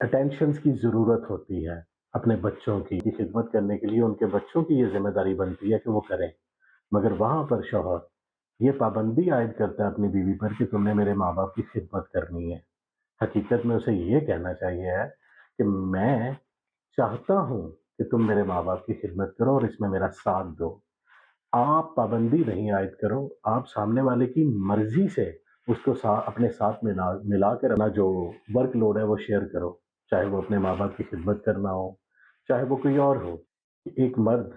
اٹینشنز کی ضرورت ہوتی ہے اپنے بچوں کی خدمت کرنے کے لیے، ان کے بچوں کی یہ ذمہ داری بنتی ہے کہ وہ کریں، مگر وہاں پر شوہر یہ پابندی عائد کرتا ہے اپنی بیوی پر کہ تم نے میرے ماں باپ کی خدمت کرنی ہے۔ حقیقت میں اسے یہ کہنا چاہیے ہے کہ میں چاہتا ہوں کہ تم میرے ماں باپ کی خدمت کرو اور اس میں میرا ساتھ دو۔ آپ پابندی نہیں عائد کرو، آپ سامنے والے کی مرضی سے اس کو اپنے ساتھ ملا کر اپنا جو ورک لوڈ ہے وہ شیئر کرو، چاہے وہ اپنے ماں باپ کی خدمت کرنا ہو، چاہے وہ کوئی اور ہو۔ ایک مرد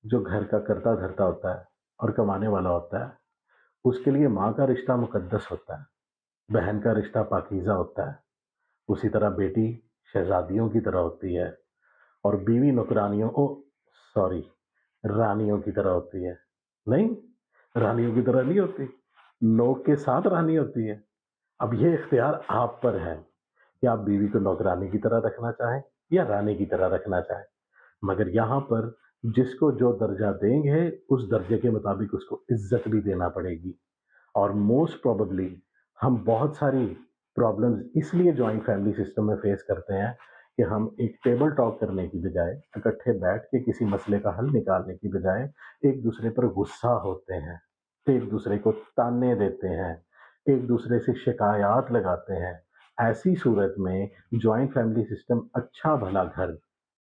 جو گھر کا کرتا دھرتا ہوتا ہے اور کمانے والا ہوتا ہے، اس کے لیے ماں کا رشتہ مقدس ہوتا ہے، بہن کا رشتہ پاکیزہ ہوتا ہے، اسی طرح بیٹی شہزادیوں کی طرح ہوتی ہے اور بیوی نوکرانیوں سوری رانیوں کی طرح ہوتی ہے۔ نہیں، رانیوں کی طرح نہیں ہوتی، نوک کے ساتھ رانی ہوتی ہے۔ اب یہ اختیار آپ پر ہے کہ آپ بیوی کو نوکرانی کی طرح رکھنا چاہیں یا رانی کی طرح رکھنا چاہیں، مگر یہاں پر جس کو جو درجہ دیں گے اس درجے کے مطابق اس کو عزت بھی دینا پڑے گی۔ اور موسٹ پروبیبلی ہم بہت ساری پرابلمز اس لیے جوائنٹ فیملی سسٹم میں فیس کرتے ہیں کہ ہم ایک ٹیبل ٹاک کرنے کی بجائے، اکٹھے بیٹھ کے کسی مسئلے کا حل نکالنے کی بجائے ایک دوسرے پر غصہ ہوتے ہیں، ایک دوسرے کو تانے دیتے ہیں، ایک دوسرے سے شکایات لگاتے ہیں۔ ایسی صورت میں جوائنٹ فیملی سسٹم اچھا بھلا گھر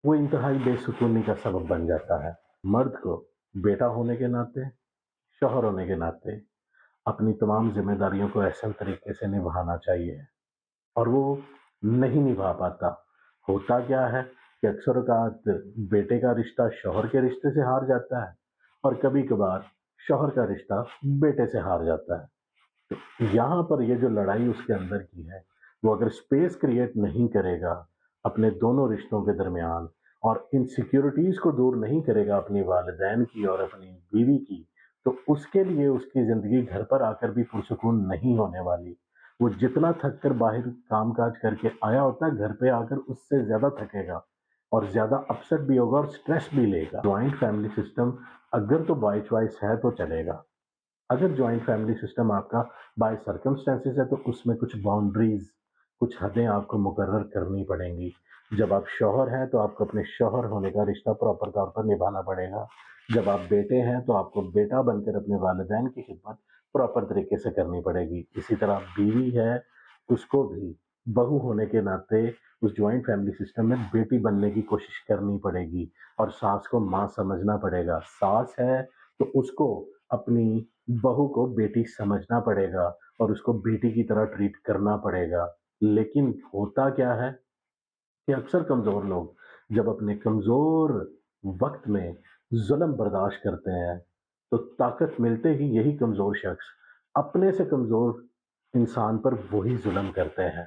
وہ انتہائی بے سکونی کا سبب بن جاتا ہے۔ مرد کو بیٹا ہونے کے ناطے، شوہر ہونے کے ناطے اپنی تمام ذمہ داریوں کو احسن طریقے سے نبھانا چاہیے، اور وہ نہیں نبھا پاتا۔ ہوتا کیا ہے کہ اکثر اوقات بیٹے کا رشتہ شوہر کے رشتے سے ہار جاتا ہے اور کبھی کبھار شوہر کا رشتہ بیٹے سے ہار جاتا ہے۔ تو یہاں پر یہ جو لڑائی اس کے اندر کی ہے، وہ اگر سپیس کریٹ نہیں کرے گا اپنے دونوں رشتوں کے درمیان اور انسیکیورٹیز کو دور نہیں کرے گا اپنی والدین کی اور اپنی بیوی کی، تو اس کے لیے اس کی زندگی گھر پر آ کر بھی پرسکون نہیں ہونے والی۔ وہ جتنا تھک کر باہر کام کاج کر کے آیا ہوتا ہے، گھر پہ آ کر اس سے زیادہ تھکے گا اور زیادہ اپسٹ بھی ہوگا اور سٹریس بھی لے گا۔ جوائنٹ فیملی سسٹم اگر تو بائی چوائس ہے تو چلے گا، اگر جوائنٹ فیملی سسٹم آپ کا بائی سرکمسٹانسز ہے تو اس میں کچھ باؤنڈریز، کچھ حدیں آپ کو مقرر کرنی پڑیں گی۔ جب آپ شوہر ہیں تو آپ کو اپنے شوہر ہونے کا رشتہ پراپر طور پر نبھانا پڑے گا، جب آپ بیٹے ہیں تو آپ کو بیٹا بن کر اپنے والدین کی خدمت پراپر طریقے سے کرنی پڑے گی۔ اسی طرح بیوی ہے، اس کو بھی بہو ہونے کے ناطے اس جوائنٹ فیملی سسٹم میں بیٹی بننے کی کوشش کرنی پڑے گی، اور ساس کو ماں سمجھنا پڑے گا۔ ساس ہے تو اس کو اپنی بہو کو بیٹی سمجھنا پڑے گا اور اس کو بیٹی کی طرح ٹریٹ کرنا پڑے گا۔ لیکن ہوتا کیا ہے کہ اکثر کمزور لوگ جب اپنے کمزور وقت میں ظلم برداشت کرتے ہیں تو طاقت ملتے ہی یہی کمزور شخص اپنے سے کمزور انسان پر وہی ظلم کرتے ہیں۔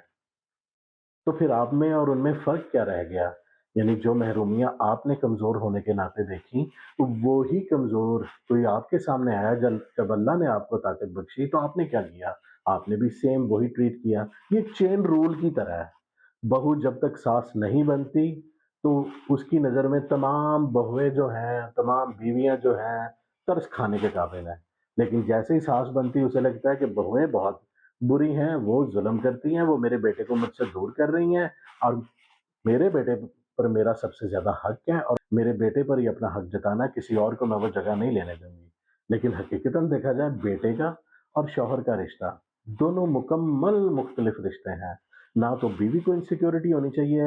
تو پھر آپ میں اور ان میں فرق کیا رہ گیا؟ یعنی جو محرومیاں آپ نے کمزور ہونے کے ناطے دیکھی، وہی کمزور کوئی آپ کے سامنے آیا جب اللہ نے آپ کو طاقت بخشی تو آپ نے کیا کیا؟ آپ نے بھی سیم وہی ٹریٹ کیا۔ یہ چین رول کی طرح ہے، بہو جب تک ساس نہیں بنتی تو اس کی نظر میں تمام بہویں جو ہیں، تمام بیویاں جو ہیں ترس کھانے کے قابل ہیں، لیکن جیسے ہی ساس بنتی اسے لگتا ہے کہ بہویں بہت بری ہیں، وہ ظلم کرتی ہیں، وہ میرے بیٹے کو مجھ سے دور کر رہی ہیں، اور میرے بیٹے پر میرا سب سے زیادہ حق ہے، اور میرے بیٹے پر ہی اپنا حق جتانا، کسی اور کو میں وہ جگہ نہیں لینے دوں گی۔ لیکن حقیقتاً دیکھا جائے بیٹے کا اور شوہر کا رشتہ دونوں مکمل مختلف رشتے ہیں۔ نہ تو بیوی کو انسیکیورٹی ہونی چاہیے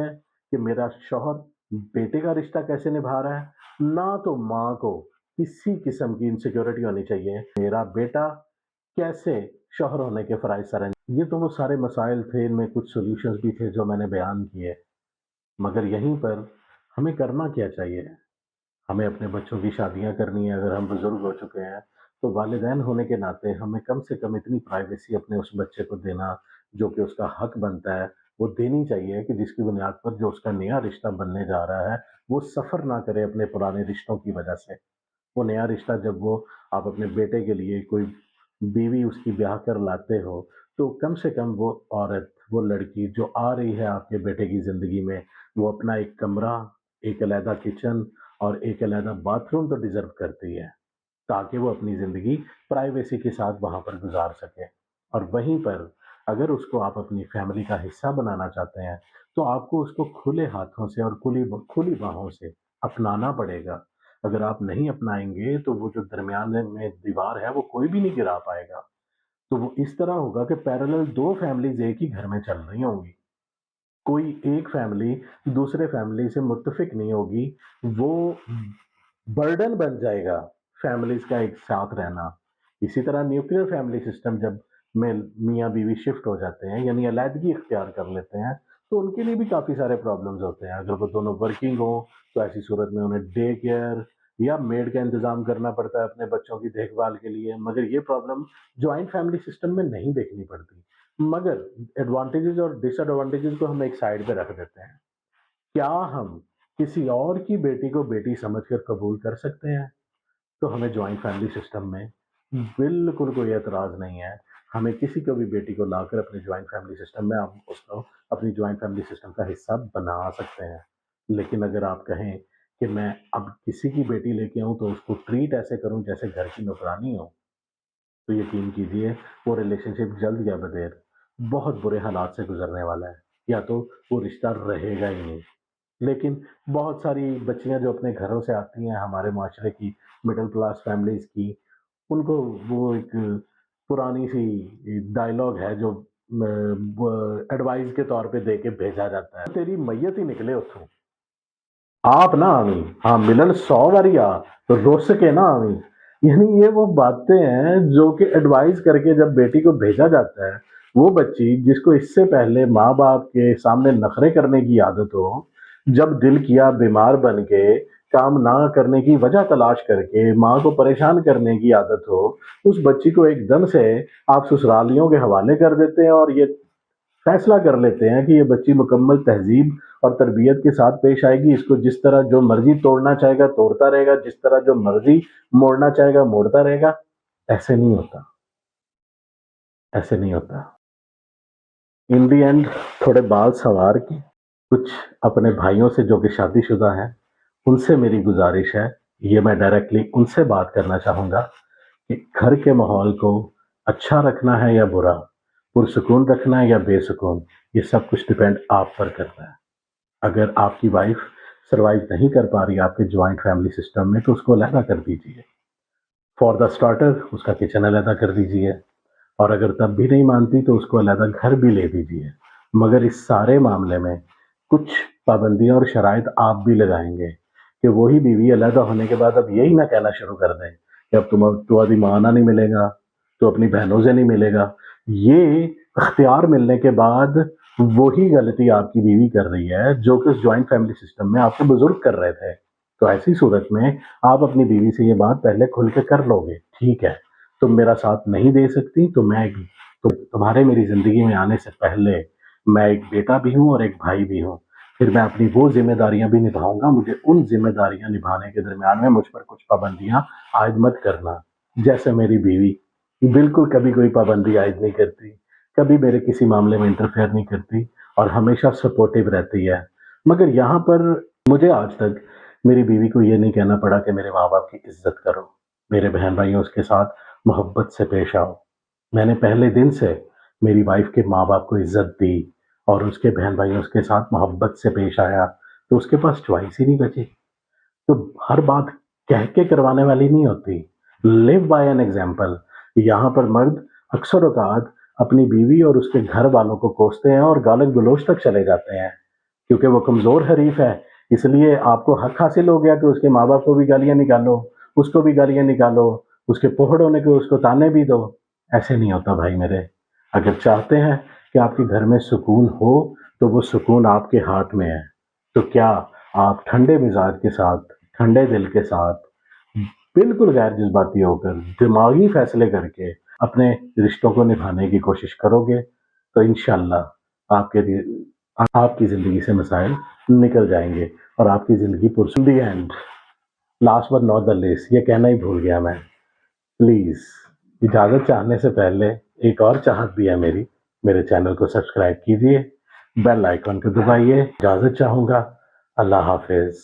کہ میرا شوہر بیٹے کا رشتہ کیسے نبھا رہا ہے، نہ تو ماں کو کسی قسم کی انسیکیورٹی ہونی چاہیے میرا بیٹا کیسے شوہر ہونے کے فرائض سر انجام۔ یہ تو وہ سارے مسائل تھے، ان میں کچھ سولوشنز بھی تھے جو میں نے بیان کیے، مگر یہیں پر ہمیں کرنا کیا چاہیے؟ ہمیں اپنے بچوں کی شادیاں کرنی ہے، اگر ہم بزرگ ہو چکے ہیں تو والدین ہونے کے ناطے ہمیں کم سے کم اتنی پرائیویسی اپنے اس بچے کو دینا جو کہ اس کا حق بنتا ہے وہ دینی چاہیے، کہ جس کی بنیاد پر جو اس کا نیا رشتہ بننے جا رہا ہے وہ سفر نہ کرے اپنے پرانے رشتوں کی وجہ سے۔ وہ نیا رشتہ جب وہ آپ اپنے بیٹے کے لیے کوئی بیوی اس کی بیاہ کر لاتے ہو تو کم سے کم وہ عورت، وہ لڑکی جو آ رہی ہے آپ کے بیٹے کی زندگی میں، وہ اپنا ایک کمرہ، ایک علیحدہ کچن اور ایک علیحدہ باتھ روم تو ڈیزرو کرتی ہے، تاکہ وہ اپنی زندگی پرائیویسی کے ساتھ وہاں پر گزار سکے۔ اور وہیں پر اگر اس کو آپ اپنی فیملی کا حصہ بنانا چاہتے ہیں تو آپ کو اس کو کھلے ہاتھوں سے اور کھلی باہوں سے اپنانا پڑے گا۔ اگر آپ نہیں اپنائیں گے تو وہ جو درمیان میں دیوار ہے وہ کوئی بھی نہیں گرا پائے گا۔ تو وہ اس طرح ہوگا کہ پیرالل دو فیملیز ایک ہی گھر میں چل رہی ہوں گی، کوئی ایک فیملی دوسرے فیملی سے متفق نہیں ہوگی، وہ برڈن بن جائے گا فیملیز کا ایک ساتھ رہنا۔ اسی طرح نیوکلیر فیملی سسٹم جب میں میاں بیوی شفٹ ہو جاتے ہیں یعنی علیحدگی اختیار کر لیتے ہیں تو ان کے لیے بھی کافی سارے پرابلمز ہوتے ہیں۔ اگر وہ دونوں ورکنگ ہوں تو ایسی صورت میں انہیں ڈے کیئر یا میڈ کا انتظام کرنا پڑتا ہے اپنے بچوں کی دیکھ بھال کے لیے، مگر یہ پرابلم جوائنٹ فیملی سسٹم میں نہیں دیکھنی پڑتی۔ مگر ایڈوانٹیجز اور ڈس ایڈوانٹیجز کو ہم ایک سائڈ پہ رکھ دیتے ہیں۔ کیا ہم کسی اور کی بیٹی کو بیٹی سمجھ کر قبول کر سکتے ہیں؟ تو ہمیں جوائنٹ فیملی سسٹم میں بالکل کوئی اعتراض نہیں ہے۔ ہمیں کسی کو بھی بیٹی کو لا کر اپنے جوائنٹ فیملی سسٹم میں ہم اس کو اپنی جوائنٹ فیملی سسٹم کا حصہ بنا سکتے ہیں۔ لیکن اگر آپ کہیں کہ میں اب کسی کی بیٹی لے کے آؤں تو اس کو ٹریٹ ایسے کروں جیسے گھر کی نوکرانی ہو، تو یقین کیجئے وہ ریلیشن شپ جلد یا بدیر بہت برے حالات سے گزرنے والا ہے، یا تو وہ رشتہ رہے گا ہی نہیں۔ لیکن بہت ساری بچیاں جو اپنے گھروں سے آتی ہیں ہمارے معاشرے کی مڈل کلاس فیملیز کی، ان کو وہ ایک پرانی سی ڈائلاگ ہے جو ایڈوائز کے طور پہ دے کے بھیجا جاتا ہے، تیری میت ہی نکلے اتوں آپ نہ آویں، ہاں ملن 100 باری آ تو رس کے نہ آویں۔ یعنی یہ وہ باتیں ہیں جو کہ ایڈوائز کر کے جب بیٹی کو بھیجا جاتا ہے، وہ بچی جس کو اس سے پہلے ماں باپ کے سامنے نخرے کرنے کی عادت ہو، جب دل کیا بیمار بن کے کام نہ کرنے کی وجہ تلاش کر کے ماں کو پریشان کرنے کی عادت ہو، اس بچی کو ایک دم سے آپ سسرالیوں کے حوالے کر دیتے ہیں اور یہ فیصلہ کر لیتے ہیں کہ یہ بچی مکمل تہذیب اور تربیت کے ساتھ پیش آئے گی، اس کو جس طرح جو مرضی توڑنا چاہے گا توڑتا رہے گا، جس طرح جو مرضی موڑنا چاہے گا موڑتا رہے گا۔ ایسے نہیں ہوتا، ایسے نہیں ہوتا۔ ان دی اینڈ تھوڑے بال سوار کے کچھ اپنے بھائیوں سے جو کہ شادی شدہ ہیں ان سے میری گزارش ہے، یہ میں ڈائریکٹلی ان سے بات کرنا چاہوں گا کہ گھر کے ماحول کو اچھا رکھنا ہے یا برا، پرسکون رکھنا ہے یا بے سکون، یہ سب کچھ ڈپینڈ آپ پر کرتا ہے۔ اگر آپ کی وائف سروائیو نہیں کر پا رہی آپ کے جوائنٹ فیملی سسٹم میں تو اس کو علیحدہ کر دیجیے، فار دا اسٹارٹر اس کا کچن علیحدہ کر دیجیے، اور اگر تب بھی نہیں مانتی تو اس کو علیحدہ گھر بھی لے دیجیے۔ مگر اس سارے معاملے میں کچھ پابندیاں اور شرائط آپ بھی لگائیں گے کہ وہی بیوی علیحدہ ہونے کے بعد اب یہی نہ کہنا شروع کر دیں کہ اب تو ابھی مانا نہیں ملے گا، تو اپنی بہنوں سے نہیں ملے گا۔ یہ اختیار ملنے کے بعد وہی غلطی آپ کی بیوی کر رہی ہے جو کہ اس جوائنٹ فیملی سسٹم میں آپ کے بزرگ کر رہے تھے۔ تو ایسی صورت میں آپ اپنی بیوی سے یہ بات پہلے کھل کے کر لو گے، ٹھیک ہے تم میرا ساتھ نہیں دے سکتی تو تمہارے میری زندگی میں آنے سے پہلے میں ایک بیٹا بھی ہوں اور ایک بھائی بھی ہوں، پھر میں اپنی وہ ذمہ داریاں بھی نبھاؤں گا، مجھے ان ذمہ داریاں نبھانے کے درمیان میں مجھ پر کچھ پابندیاں عائد مت کرنا۔ جیسے میری بیوی بالکل کبھی کوئی پابندی عائد نہیں کرتی، کبھی میرے کسی معاملے میں انٹرفیئر نہیں کرتی اور ہمیشہ سپورٹیو رہتی ہے۔ مگر یہاں پر مجھے آج تک میری بیوی کو یہ نہیں کہنا پڑا کہ میرے ماں باپ کی عزت کرو، میرے بہن بھائیوں اس کے ساتھ محبت سے پیش آؤ۔ میں نے پہلے دن سے میری وائف کے ماں باپ کو عزت دی اور اس کے بہن بھائیوں اس کے ساتھ محبت سے پیش آیا، تو اس کے پاس چوائس ہی نہیں بچی۔ تو ہر بات کہہ کے کروانے والی نہیں ہوتی، لیو بائی این ایگزامپل۔ یہاں پر مرد اکثر اوقات اپنی بیوی اور اس کے گھر والوں کو کوستے ہیں اور گالن گلوچ تک چلے جاتے ہیں، کیونکہ وہ کمزور حریف ہے، اس لیے آپ کو حق حاصل ہو گیا کہ اس کے ماں باپ کو بھی گالیاں نکالو، اس کو بھی گالیاں نکالو، اس کے پوہڑ ہونے کے اس کو تانے بھی دو۔ ایسے نہیں ہوتا بھائی میرے۔ اگر چاہتے ہیں کہ آپ کے گھر میں سکون ہو تو وہ سکون آپ کے ہاتھ میں ہے۔ تو کیا آپ ٹھنڈے مزاج کے ساتھ، ٹھنڈے دل کے ساتھ، بالکل غیر جذباتی ہو کر دماغی فیصلے کر کے اپنے رشتوں کو نبھانے کی کوشش کرو گے تو انشاءاللہ آپ کی زندگی سے مسائل نکل جائیں گے اور آپ کی زندگی پرسکون the end. Last but not the least, یہ کہنا ہی بھول گیا میں، پلیز اجازت چاہنے سے پہلے ایک اور چاہت بھی ہے میری، میرے چینل کو سبسکرائب کیجئے، بیل آئیکن کو دبائیے۔ اجازت چاہوں گا، اللہ حافظ۔